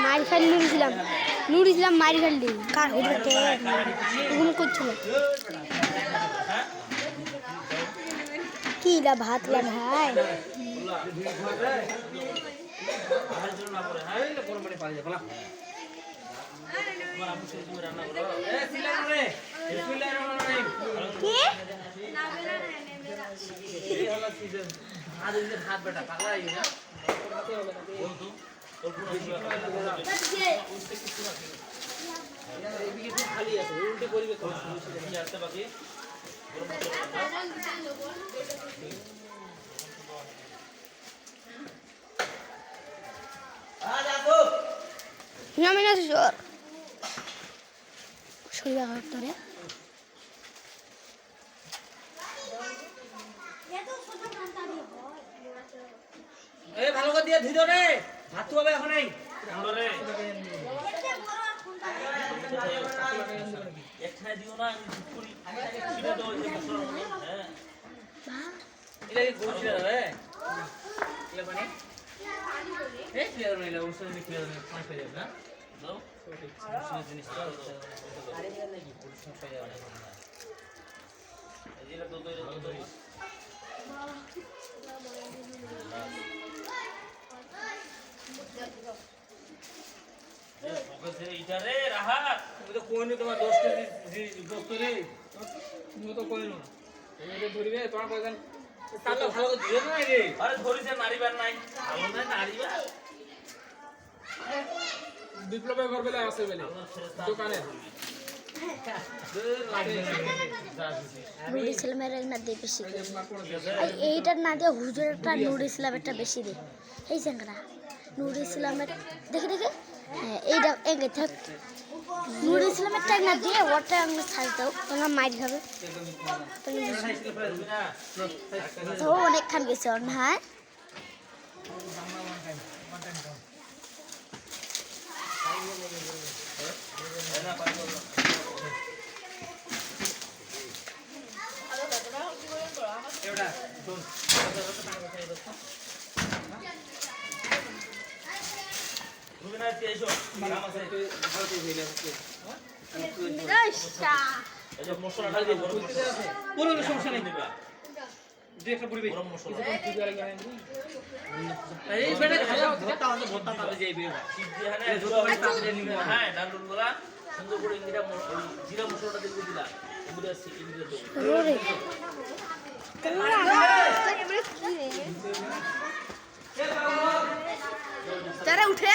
মারি খালি নুড়িছিলাম মারি খালি কার হইতে এগুলো করছিল কি লা ভাত লা ভাই হাত বেটা পাগলা খালি আছে উল্টে পরিবেশ বাকি ভালো করে দিয়ে ধুইতো রে ভাত হবে এখন এই একখানে দিও না ছিড়ে দাও হ্যাঁ এটা কি গোল ছিড়ে রে এলা পানি এই ক্লিয়ার হইলো ওসব নি ক্লিয়ার হইলো পানি পেয়ে যাবে না দাও সঠিক জিনিস তো আরে এটা নাকি পরিষ্কার পেয়ে যাবে এই যে দুধ ইটারে রাহা তুমি তো কোইনি তোমার দোস্ত দোস্ত রে তুমি তো কোইনো তুমি তো ধরিবে তোমার কয়জন তাহলে ভালো করে ধরে নাই রে আরে ধরিছে নারিবার নাই ভালো না নারিবা বিপ্লবে করবে আছে বলে দোকানে নুর ইসলামের না দিয়ে বেশি এইটার না দিয়ে হুজুরেরটা নুর ইসলামেরটা বেশি দে এই জায়গাটা নুর ইসলামের দেখে দেখে হ্যাঁ এইটা এগে থাক নুর ইসলামেরটা না দিয়ে ওটা আমরা ছাড় দাও তোমরা মাইর খাবে তো অনেকক্ষণ গেছে হ্যাঁ তারা উঠে